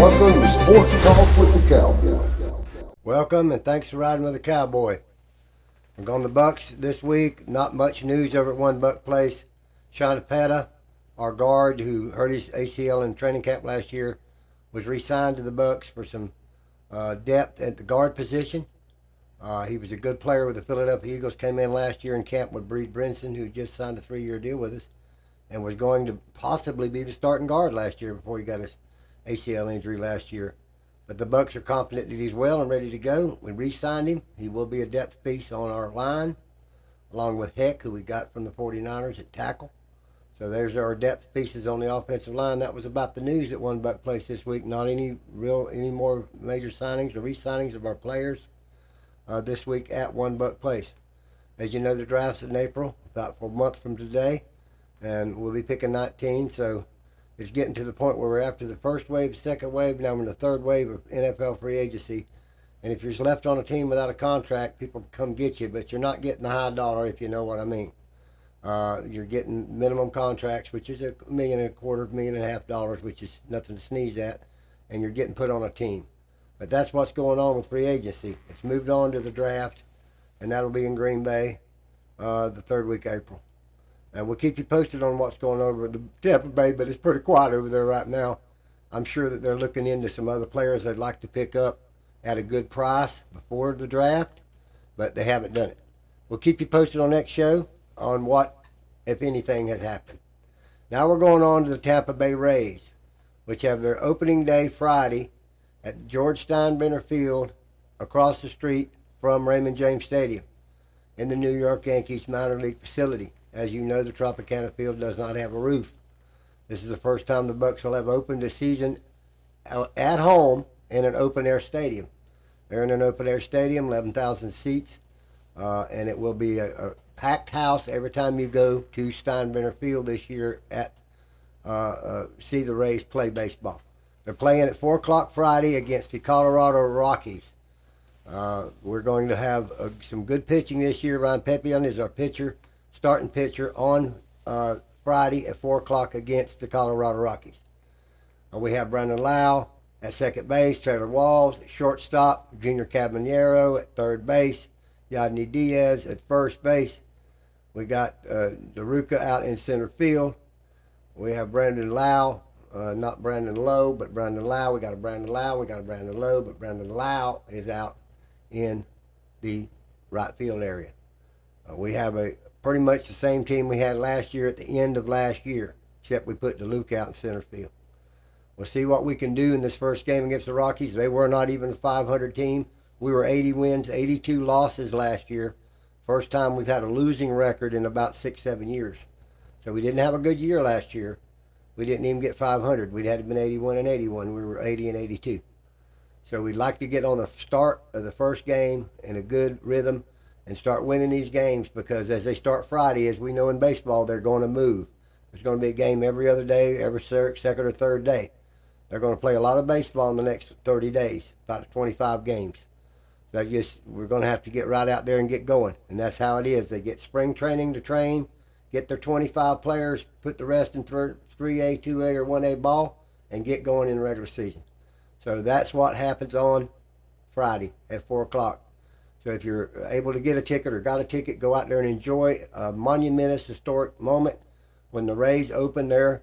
Welcome to Sports Talk with the Cowboy. Welcome and thanks for riding with the Cowboy. We're going to Bucks this week. Not much news over at One Buck Place. Sean Petta, our guard who hurt his ACL in training camp last year, was re-signed to the Bucks for some depth at the guard position. He was a good player with the Philadelphia Eagles. Came in last year in camp with Breed Brinson, who just signed a 3-year deal with us, and was going to possibly be the starting guard last year before he got his ACL injury last year. But the Bucks are confident that he's well and ready to go. We re-signed him. He will be a depth piece on our line, along with Heck, who we got from the 49ers at tackle. So there's our depth pieces on the offensive line. That was about the news at One Buck Place this week. Not any more major signings or re-signings of our players this week at One Buck Place. As you know, the draft's in April, about a month from today, and we'll be picking 19. So it's getting to the point where we're after the first wave, second wave, now we're in the third wave of NFL free agency. And if you're left on a team without a contract, people come get you, but you're not getting the high dollar, if you know what I mean. You're getting minimum contracts, which is $1.25 million, $1.5 million, which is nothing to sneeze at, and you're getting put on a team. But that's what's going on with free agency. It's moved on to the draft, and that'll be in Green Bay the third week of April. And we'll keep you posted on what's going on over the Tampa Bay, but it's pretty quiet over there right now. I'm sure that they're looking into some other players they'd like to pick up at a good price before the draft, but they haven't done it. We'll keep you posted on next show on what, if anything, has happened. Now we're going on to the Tampa Bay Rays, which have their opening day Friday at George Steinbrenner Field across the street from Raymond James Stadium in the New York Yankees minor league facility. As you know, the Tropicana Field does not have a roof. This is the first time the Bucks will have opened a season at home in an open-air stadium. They're in an open-air stadium, 11,000 seats, and it will be a packed house every time you go to Steinbrenner Field this year at see the Rays play baseball. They're playing at 4 o'clock Friday against the Colorado Rockies. We're going to have some good pitching this year. Ryan Pepion is our starting pitcher on Friday at 4 o'clock against the Colorado Rockies. We have Brandon Lau at second base, Trevor Walls at shortstop, Junior Cabanero at third base, Yadni Diaz at first base. We got DeRuca out in center field. We have Brandon Lau, not Brandon Lowe, but Brandon Lau. We got a Brandon Lau, we got a Brandon Lowe, but Brandon Lau is out in the right field area. We have pretty much the same team we had last year at the end of last year, except we put DeLuke out in center field. We'll see what we can do in this first game against the Rockies. They were not even a 500 team. We were 80 wins, 82 losses last year. First time we've had a losing record in about 6-7 years. So we didn't have a good year last year. We didn't even get 500. We'd had been 81 and 81. We were 80 and 82. So we'd like to get on the start of the first game in a good rhythm and start winning these games, because as they start Friday, as we know in baseball, they're going to move. There's going to be a game every other day, every second or third day. They're going to play a lot of baseball in the next 30 days, about 25 games. So we're going to have to get right out there and get going, and that's how it is. They get spring training to train, get their 25 players, put the rest in 3A, 2A, or 1A ball, and get going in the regular season. So that's what happens on Friday at 4 o'clock. So if you're able to get a ticket or got a ticket, go out there and enjoy a monumentous historic moment when the Rays open their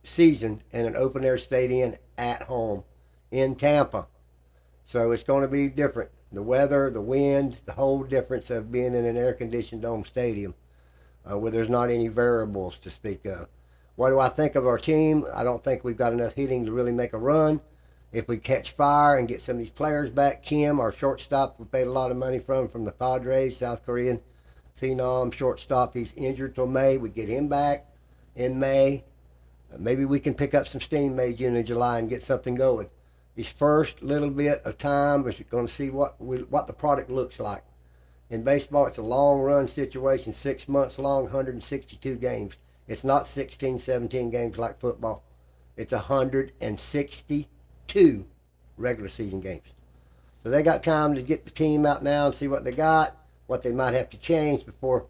season in an open-air stadium at home in Tampa. So it's going to be different. The weather, the wind, the whole difference of being in an air-conditioned dome stadium where there's not any variables to speak of. What do I think of our team? I don't think we've got enough hitting to really make a run. If we catch fire and get some of these players back, Kim, our shortstop, we paid a lot of money from the Padres, South Korean phenom shortstop. He's injured till May. We get him back in May. Maybe we can pick up some steam May, June, and July and get something going. This first little bit of time, we're going to see what the product looks like. In baseball, it's a long run situation, 6 months long, 162 games. It's not 16, 17 games like football. It's 162 regular season games. So they got time to get the team out now and see what they got, what they might have to change before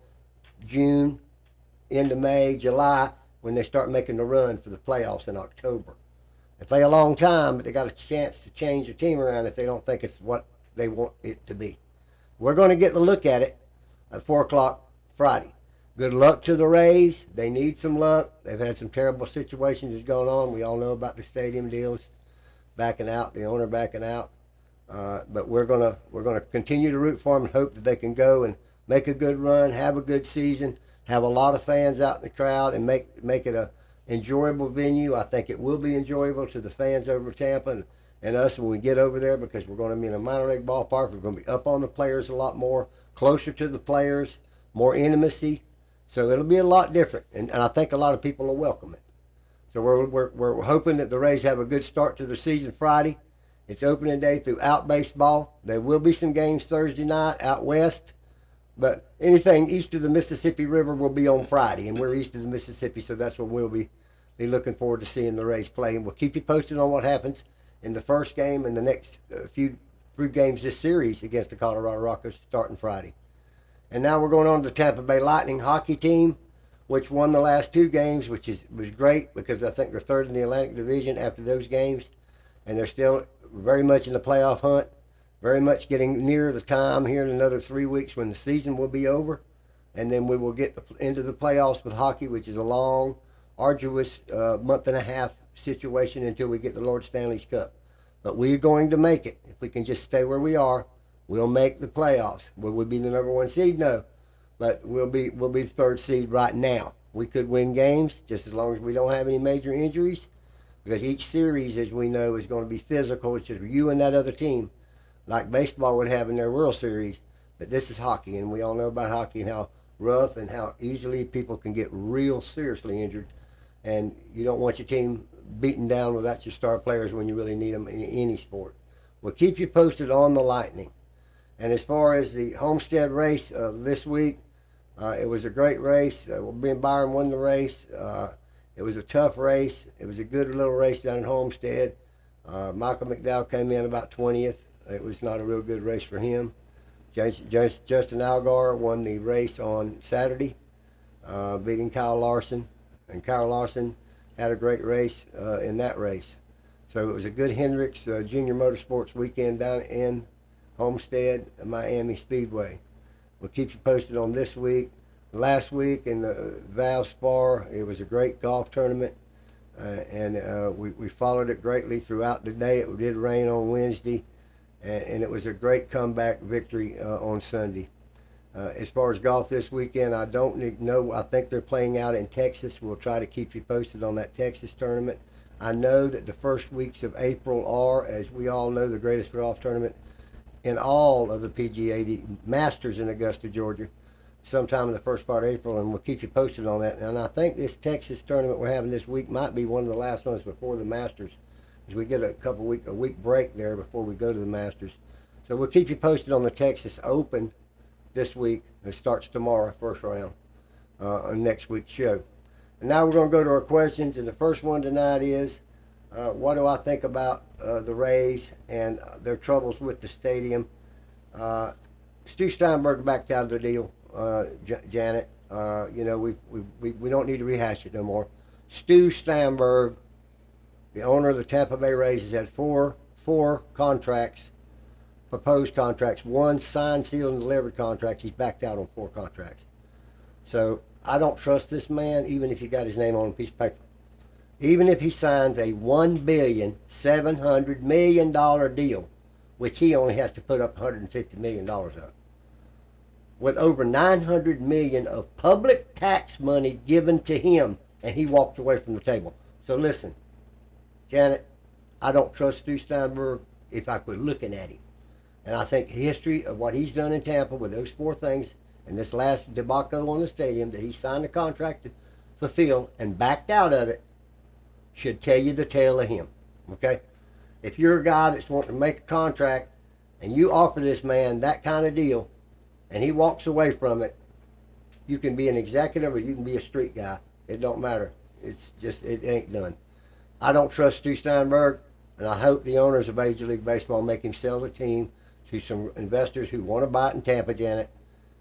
June, end of May, July, when they start making the run for the playoffs in October. They play a long time, but they got a chance to change their team around if they don't think it's what they want it to be. We're going to get to look at it at 4 o'clock Friday. Good luck to the Rays. They need some luck. They've had some terrible situations that's going on. We all know about the stadium deals backing out, the owner backing out. But we're gonna continue to root for them and hope that they can go and make a good run, have a good season, have a lot of fans out in the crowd, and make it a enjoyable venue. I think it will be enjoyable to the fans over Tampa and us when we get over there, because we're going to be in a minor league ballpark. We're going to be up on the players a lot more, closer to the players, more intimacy. So it'll be a lot different, and I think a lot of people will welcome it. So we're hoping that the Rays have a good start to the season Friday. It's opening day throughout baseball. There will be some games Thursday night out west, but anything east of the Mississippi River will be on Friday, and we're east of the Mississippi, so that's when we'll be looking forward to seeing the Rays play. And we'll keep you posted on what happens in the first game and the next few games this series against the Colorado Rockies starting Friday. And now we're going on to the Tampa Bay Lightning hockey team, which won the last 2 games, which was great because I think they're third in the Atlantic Division after those games, and they're still very much in the playoff hunt, very much getting near the time here in another 3 weeks when the season will be over, and then we will get into the playoffs with hockey, which is a long, arduous month and a half situation until we get the Lord Stanley's Cup. But we're going to make it. If we can just stay where we are, we'll make the playoffs. Will we be the number 1 seed? No. But we'll be the 3rd seed right now. We could win games just as long as we don't have any major injuries, because each series, as we know, is going to be physical. It's just you and that other team, like baseball would have in their World Series. But this is hockey, and we all know about hockey and how rough and how easily people can get real seriously injured. And you don't want your team beaten down without your star players when you really need them in any sport. We'll keep you posted on the Lightning. And as far as the Homestead race this week, it was a great race. Ben Byron won the race. It was a tough race. It was a good little race down in Homestead. Michael McDowell came in about 20th. It was not a real good race for him. Justin Algar won the race on Saturday, beating Kyle Larson. And Kyle Larson had a great race in that race. So it was a good Hendricks Junior Motorsports weekend down in Homestead, Miami Speedway. We'll keep you posted on this week. Last week in the Valspar, it was a great golf tournament, and we followed it greatly throughout the day. It did rain on Wednesday, and it was a great comeback victory on Sunday. As far as golf this weekend, I don't know. I think they're playing out in Texas. We'll try to keep you posted on that Texas tournament. I know that the first weeks of April are, as we all know, the greatest golf tournament in all of the PGA, the Masters in Augusta, Georgia, sometime in the first part of April, and we'll keep you posted on that. And I think this Texas tournament we're having this week might be one of the last ones before the Masters, because we get a week break there before we go to the Masters. So we'll keep you posted on the Texas Open this week. It starts tomorrow, first round, on next week's show. And now we're going to go to our questions, and the first one tonight is, what do I think about the Rays and their troubles with the stadium? Stu Steinberg backed out of the deal, Janet. We don't need to rehash it no more. Stu Steinberg, the owner of the Tampa Bay Rays, has had four contracts, proposed contracts, 1 signed, sealed, and delivered contract. He's backed out on 4 contracts. So I don't trust this man, even if he got his name on a piece of paper. Even if he signs a $1,700,000,000 deal, which he only has to put up $150 million of, with over $900 million of public tax money given to him, and he walked away from the table. So listen, Janet, I don't trust Stu Steinberg if I quit looking at him. And I think history of what he's done in Tampa with those 4 things, and this last debacle on the stadium that he signed a contract to fulfill and backed out of it, should tell you the tale of him, okay? If you're a guy that's wanting to make a contract and you offer this man that kind of deal and he walks away from it, you can be an executive or you can be a street guy. It don't matter. It's just, it ain't done. I don't trust Stu Steinberg, and I hope the owners of Major League Baseball make him sell the team to some investors who want to buy it in Tampa, Janet,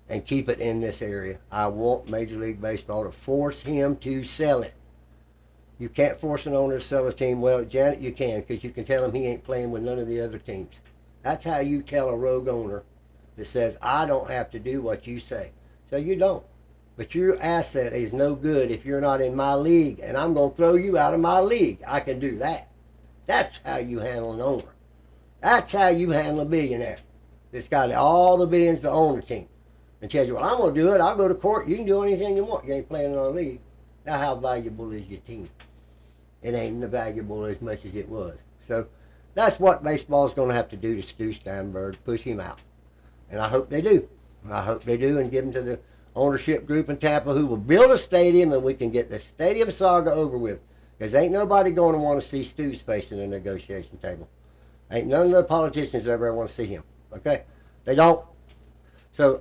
and keep it in this area. I want Major League Baseball to force him to sell it. You can't force an owner to sell a team. Well, Janet, you can, because you can tell him he ain't playing with none of the other teams. That's how you tell a rogue owner that says, I don't have to do what you say. So you don't. But your asset is no good if you're not in my league, and I'm going to throw you out of my league. I can do that. That's how you handle an owner. That's how you handle a billionaire. It's got all the billions to own a team. And tells you, well, I'm going to do it. I'll go to court. You can do anything you want. You ain't playing in our league. Now, how valuable is your team? It ain't valuable as much as it was. So that's what baseball's going to have to do to Stu Steinberg, push him out. And I hope they do. I hope they do and give him to the ownership group in Tampa who will build a stadium and we can get the stadium saga over with. Because ain't nobody going to want to see Stu's face in the negotiation table. Ain't none of the politicians ever want to see him. Okay? They don't. So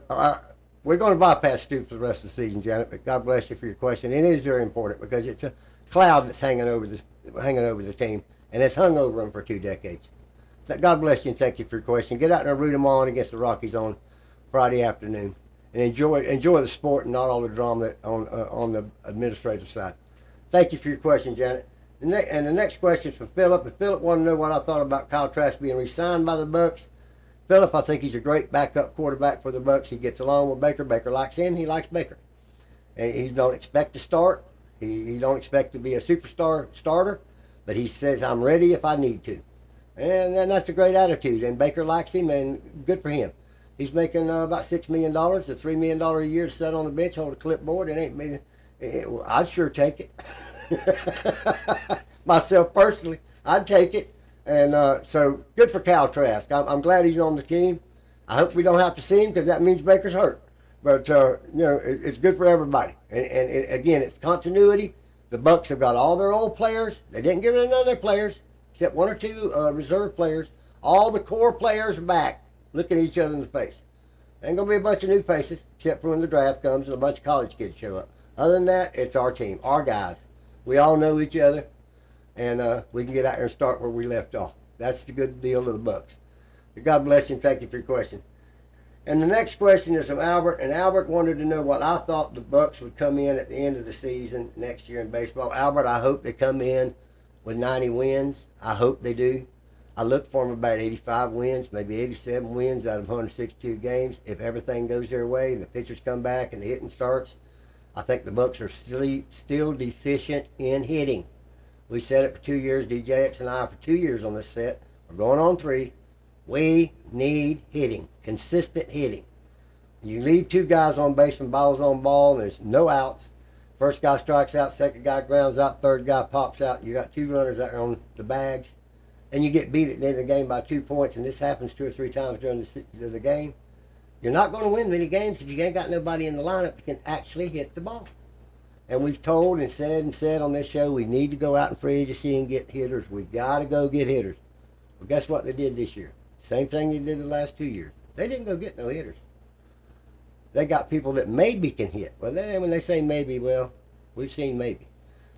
we're going to bypass Stu for the rest of the season, Janet, but God bless you for your question. It is very important because it's a cloud that's hanging over the team, and it's hung over them for 2 decades. So God bless you and thank you for your question. Get out there and root them on against the Rockies on Friday afternoon, and enjoy the sport and not all the drama on the administrative side. Thank you for your question, Janet. And the next question is from Philip. If Philip wanted to know what I thought about Kyle Trask being re-signed by the Bucks, Philip, I think he's a great backup quarterback for the Bucks. He gets along with Baker. Baker likes him. He likes Baker. And he don't expect to start. He don't expect to be a superstar starter, but he says, I'm ready if I need to. And that's a great attitude. And Baker likes him, and good for him. He's making about $6 million to $3 million a year to sit on the bench, hold a clipboard. I'd sure take it. Myself personally, I'd take it. And so good for Kyle Trask. I'm glad he's on the team. I hope we don't have to see him because that means Baker's hurt. But it's good for everybody. And again, it's continuity. The Bucks have got all their old players. They didn't get rid of none of their players except 1 or 2 reserve players. All the core players are back, looking at each other in the face. Ain't gonna be a bunch of new faces except for when the draft comes and a bunch of college kids show up. Other than that, it's our team, our guys. We all know each other. And we can get out there and start where we left off. That's the good deal to the Bucks. God bless you and thank you for your question. And the next question is from Albert. And Albert wanted to know what I thought the Bucks would come in at the end of the season next year in baseball. Albert, I hope they come in with 90 wins. I hope they do. I look for them about 85 wins, maybe 87 wins out of 162 games. If everything goes their way and the pitchers come back and the hitting starts, I think the Bucks are still deficient in hitting. We said it for 2 years, DJX and I for 2 years on this set. We're going on 3. We need hitting, consistent hitting. You leave 2 guys on base when ball's on ball, and there's no outs. First guy strikes out, second guy grounds out, third guy pops out. You got 2 runners out on the bags, and you get beat at the end of the game by 2 points, and this happens 2 or 3 times during the game. You're not going to win many games if you ain't got nobody in the lineup that can actually hit the ball. And we've told and said on this show, we need to go out in free agency and get hitters. We've got to go get hitters. Well, guess what they did this year? Same thing they did the last 2 years. They didn't go get no hitters. They got people that maybe can hit. Well, when they say maybe, well, we've seen maybe.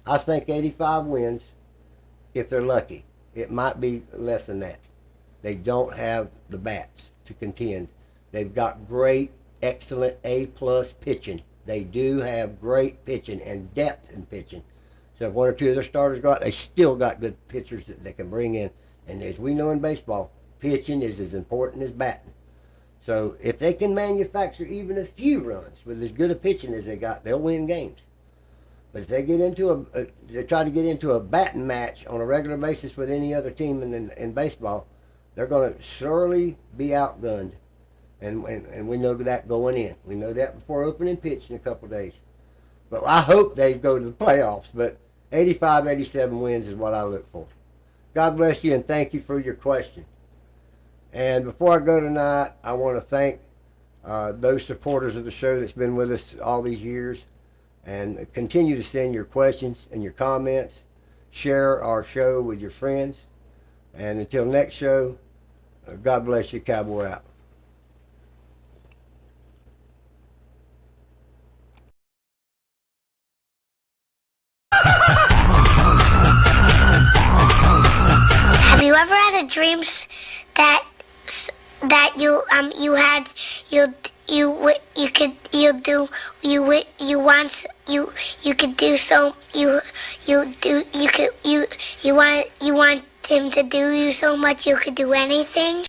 I think 85 wins, if they're lucky. It might be less than that. They don't have the bats to contend. They've got great, excellent A-plus pitching. They do have great pitching and depth in pitching. So if 1 or 2 of their starters go out, they still got good pitchers that they can bring in. And as we know in baseball, pitching is as important as batting. So if they can manufacture even a few runs with as good a pitching as they got, they'll win games. But if they get into they try to get into a batting match on a regular basis with any other team in baseball, they're going to surely be outgunned. And we know that going in. We know that before opening pitch in a couple of days. But I hope they go to the playoffs. But 85, 87 wins is what I look for. God bless you and thank you for your question. And before I go tonight, I want to thank those supporters of the show that's been with us all these years. And continue to send your questions and your comments. Share our show with your friends. And until next show, God bless you. Cowboy out. Have you ever had a dream that you you could you do you want you could do so you do you could you want him to do you so much you could do anything?